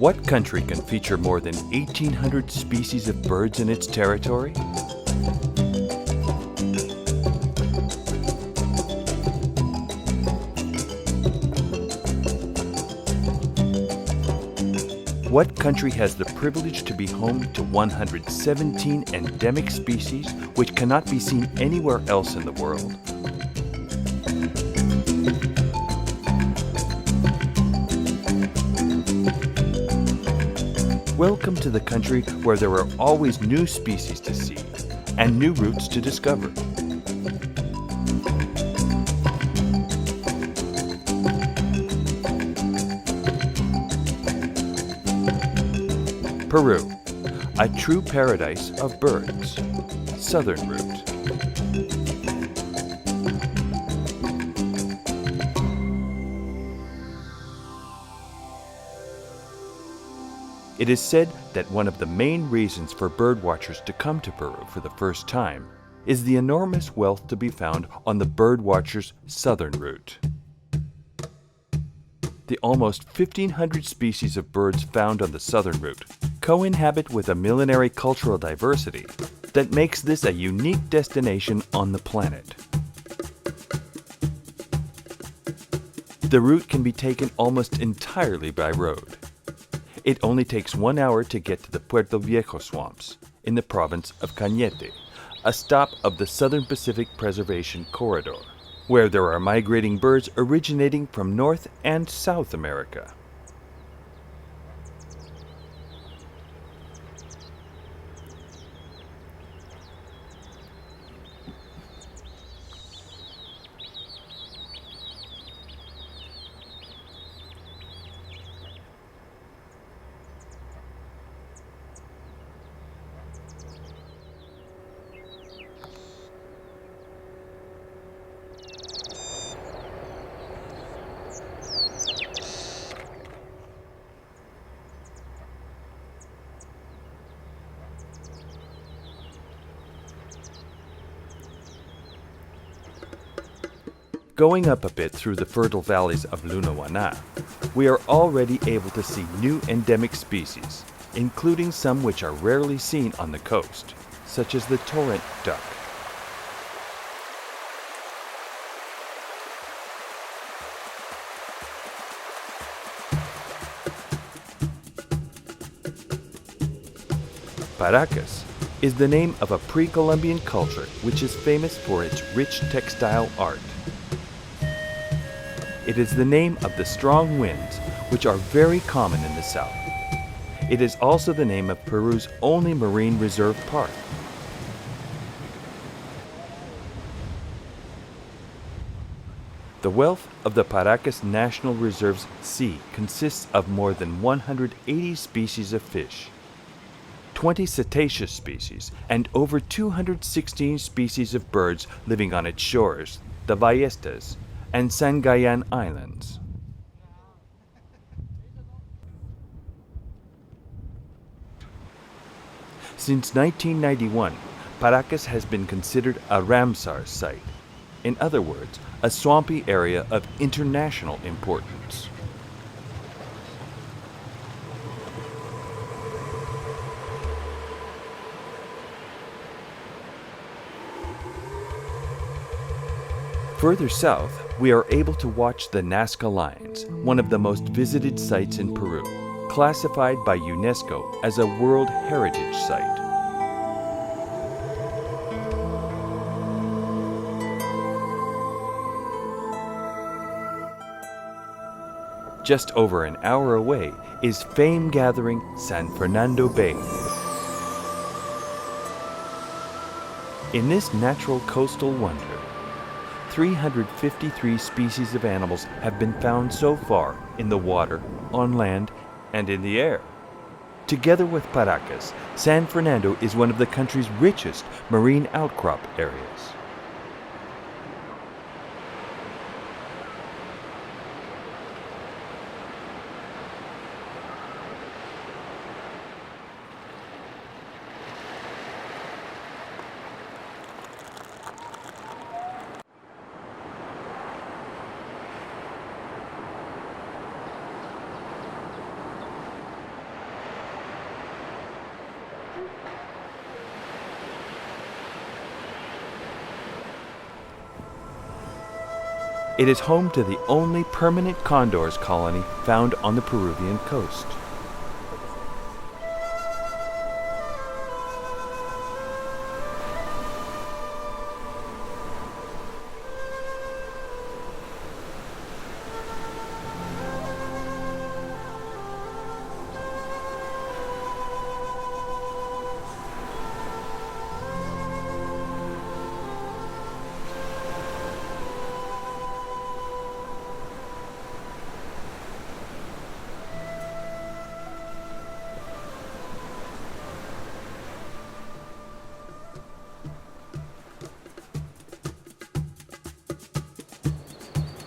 What country can feature more than 1,800 species of birds in its territory? What country has the privilege to be home to 117 endemic species which cannot be seen anywhere else in the world? Welcome to the country where there are always new species to see and new routes to discover. Peru, a true paradise of birds. Southern route. It is said that one of the main reasons for birdwatchers to come to Peru for the first time is the enormous wealth to be found on the birdwatchers' southern route. The almost 1,500 species of birds found on the southern route co-inhabit with a millenary cultural diversity that makes this a unique destination on the planet. The route can be taken almost entirely by road. It only takes 1 hour to get to the Puerto Viejo swamps in the province of Cañete, a stop of the Southern Pacific Preservation Corridor, where there are migrating birds originating from North and South America. Going up a bit through the fertile valleys of Lunawana, we are already able to see new endemic species, including some which are rarely seen on the coast, such as the torrent duck. Paracas is the name of a pre-Columbian culture which is famous for its rich textile art. It is the name of the strong winds, which are very common in the south. It is also the name of Peru's only marine reserve park. The wealth of the Paracas National Reserve's sea consists of more than 180 species of fish, 20 cetaceous species, and over 216 species of birds living on its shores, the Ballestas, and Sangayan Islands. Since 1991, Paracas has been considered a Ramsar site, in other words, a swampy area of international importance. Further south, we are able to watch the Nazca Lines, one of the most visited sites in Peru, classified by UNESCO as a World Heritage Site. Just over an hour away is fame-gathering San Fernando Bay. In this natural coastal wonder, 353 species of animals have been found so far in the water, on land, and in the air. Together with Paracas, San Fernando is one of the country's richest marine outcrop areas. It is home to the only permanent condors colony found on the Peruvian coast.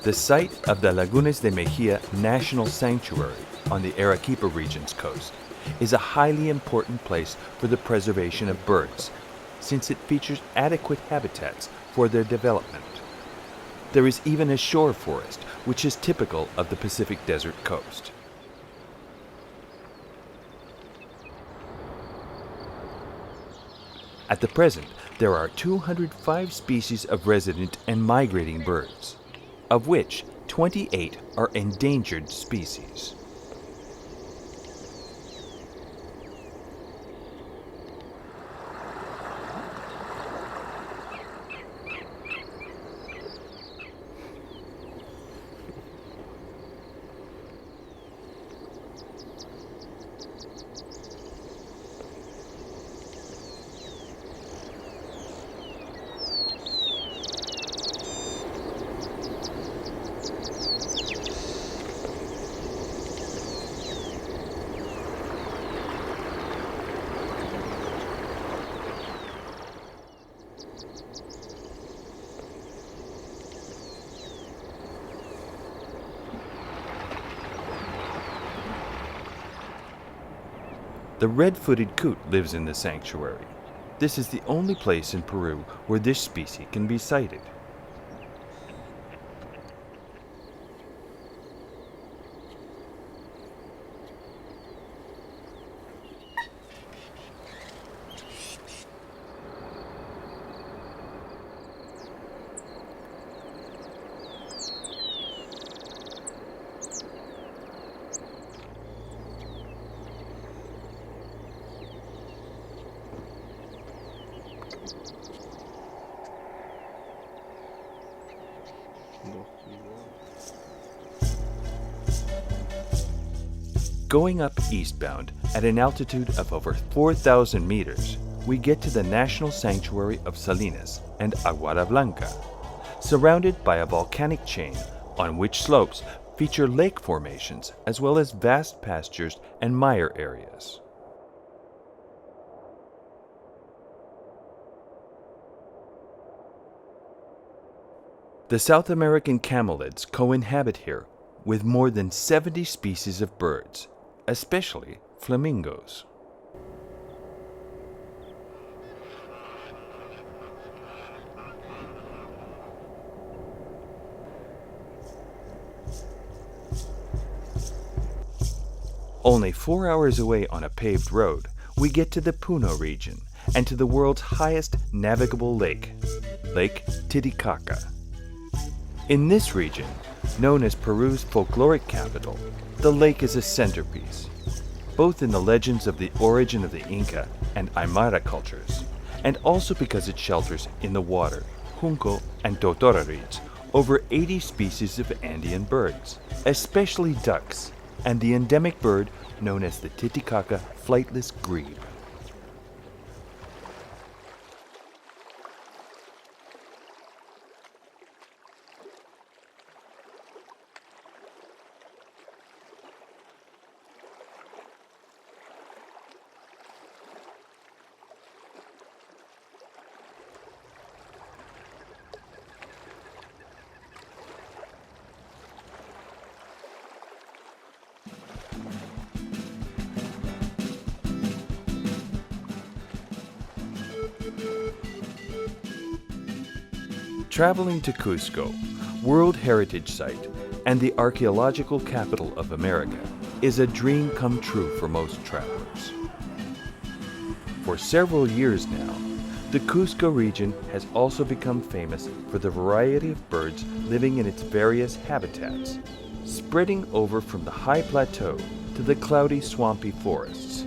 The site of the Lagunas de Mejia National Sanctuary on the Arequipa region's coast is a highly important place for the preservation of birds, since it features adequate habitats for their development. There is even a shore forest, which is typical of the Pacific Desert coast. At the present, there are 205 species of resident and migrating birds, of which 28 are endangered species. The red-footed coot lives in the sanctuary. This is the only place in Peru where this species can be sighted. Going up eastbound at an altitude of over 4,000 meters, we get to the National Sanctuary of Salinas and Aguada Blanca, surrounded by a volcanic chain on which slopes feature lake formations as well as vast pastures and mire areas. The South American camelids co-inhabit here with more than 70 species of birds, especially flamingos. Only 4 hours away on a paved road, we get to the Puno region and to the world's highest navigable lake, Lake Titicaca. In this region, known as Peru's folkloric capital, the lake is a centerpiece, both in the legends of the origin of the Inca and Aymara cultures, and also because it shelters in the water, junco and totora reeds, over 80 species of Andean birds, especially ducks, and the endemic bird known as the Titicaca flightless grebe. Traveling to Cusco, World Heritage Site and the archaeological capital of America, is a dream come true for most travelers. For several years now, The Cusco region has also become famous for the variety of birds living in its various habitats, spreading over from the high plateau to the cloudy, swampy forests.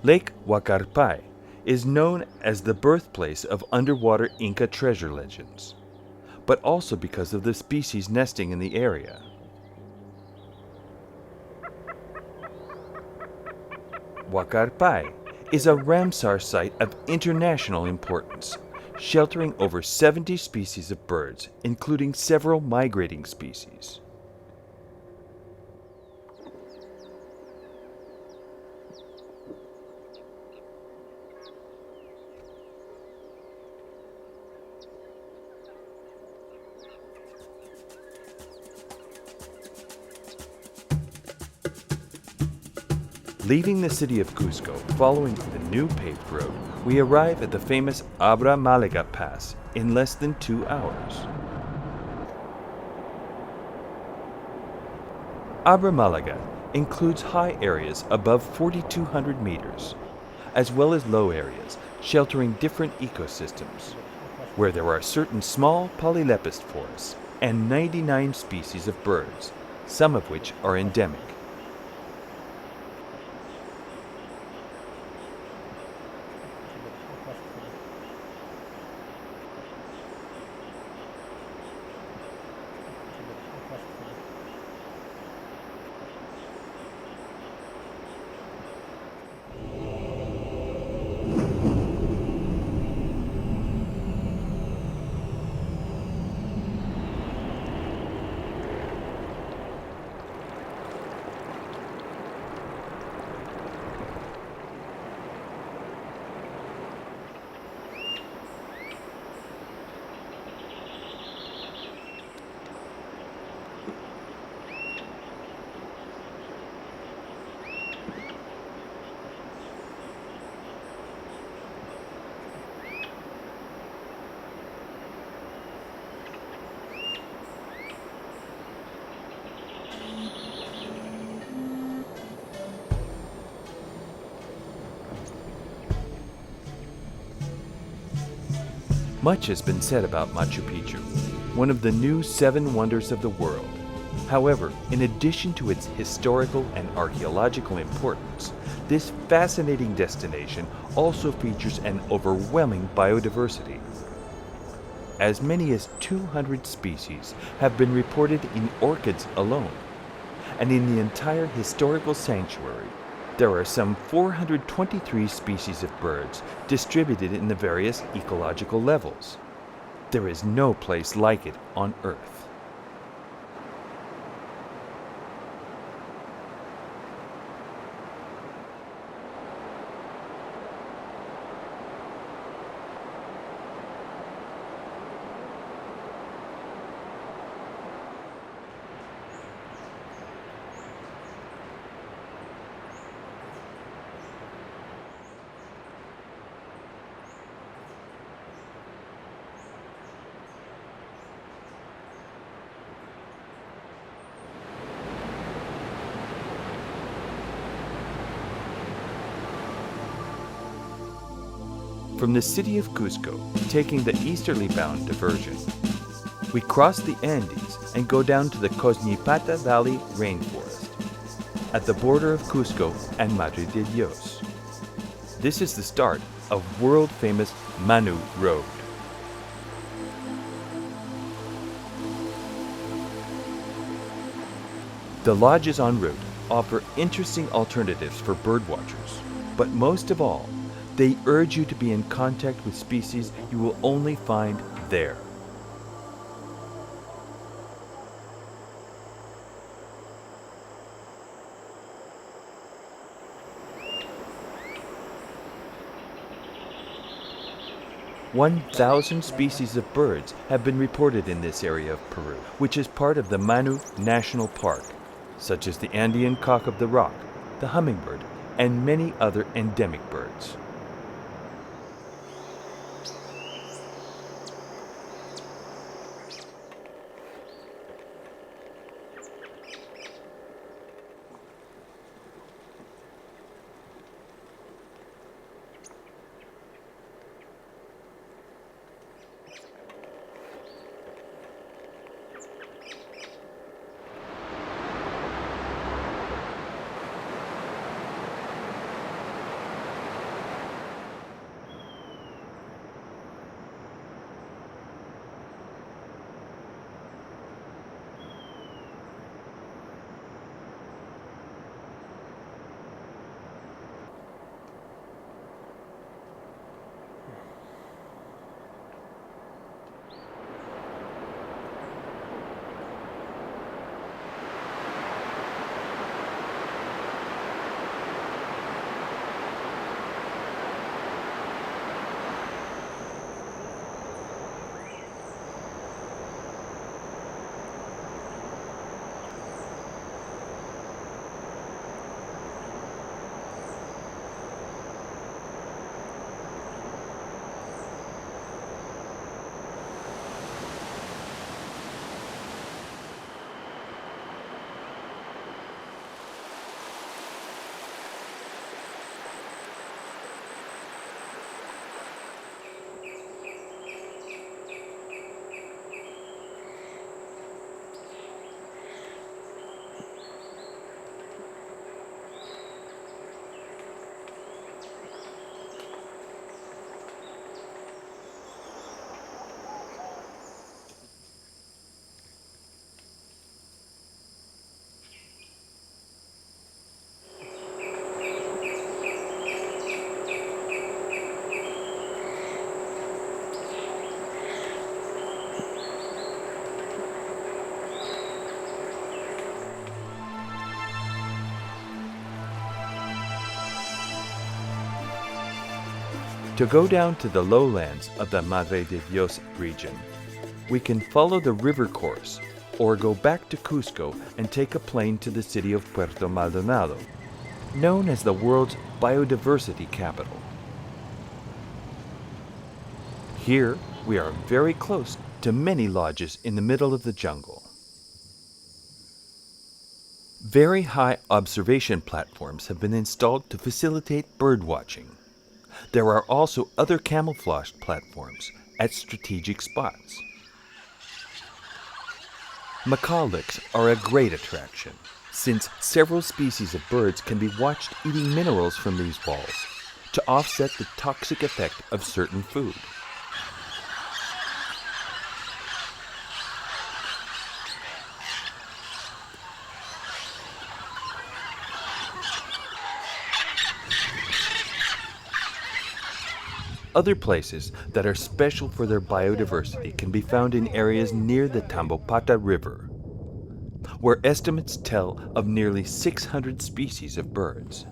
Lake Huacarpay is known as the birthplace of underwater Inca treasure legends, but also because of the species nesting in the area. Huacarpay is a Ramsar site of international importance, sheltering over 70 species of birds, including several migrating species. Leaving the city of Cusco, following the new paved road, we arrive at the famous Abra Malaga Pass in less than 2 hours. Abra Malaga includes high areas above 4,200 meters, as well as low areas sheltering different ecosystems, where there are certain small polylepist forests and 99 species of birds, some of which are endemic. Much has been said about Machu Picchu, one of the new 7 wonders of the world. However, in addition to its historical and archaeological importance, this fascinating destination also features an overwhelming biodiversity. As many as 200 species have been reported in orchids alone, and in the entire historical sanctuary, there are some 423 species of birds distributed in the various ecological levels. There is no place like it on Earth. From the city of Cusco, taking the easterly bound diversion, we cross the Andes and go down to the Cosñipata Valley rainforest, at the border of Cusco and Madre de Dios. This is the start of world-famous Manu Road. The lodges en route offer interesting alternatives for birdwatchers, but most of all, they urge you to be in contact with species you will only find there. "1,000 species of birds have been reported in this area of Peru, which is part of the Manu National Park, such as the Andean cock of the rock, the hummingbird, and many other endemic birds. To go down to the lowlands of the Madre de Dios region, we can follow the river course or go back to Cusco and take a plane to the city of Puerto Maldonado, known as the world's biodiversity capital. Here, we are very close to many lodges in the middle of the jungle. Very high observation platforms have been installed to facilitate bird watching. There are also other camouflaged platforms at strategic spots. Macaw licks are a great attraction, since several species of birds can be watched eating minerals from these balls to offset the toxic effect of certain food. Other places that are special for their biodiversity can be found in areas near the Tambopata River, where estimates tell of nearly 600 species of birds.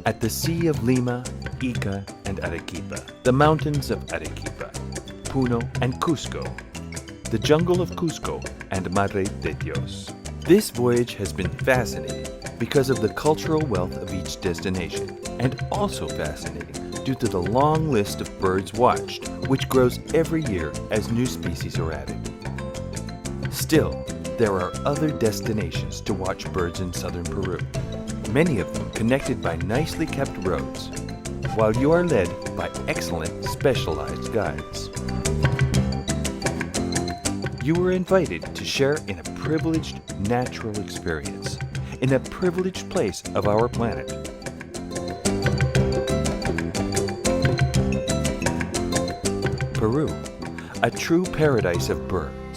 At the Sea of Lima, Ica, and Arequipa, the mountains of Arequipa, Puno, and Cusco, the jungle of Cusco, and Madre de Dios. This voyage has been fascinating because of the cultural wealth of each destination, and also fascinating due to the long list of birds watched, which grows every year as new species are added. Still, there are other destinations to watch birds in southern Peru, many of them connected by nicely kept roads, while you are led by excellent specialized guides. You were invited to share in a privileged natural experience in a privileged place of our planet. Peru, a true paradise of birds.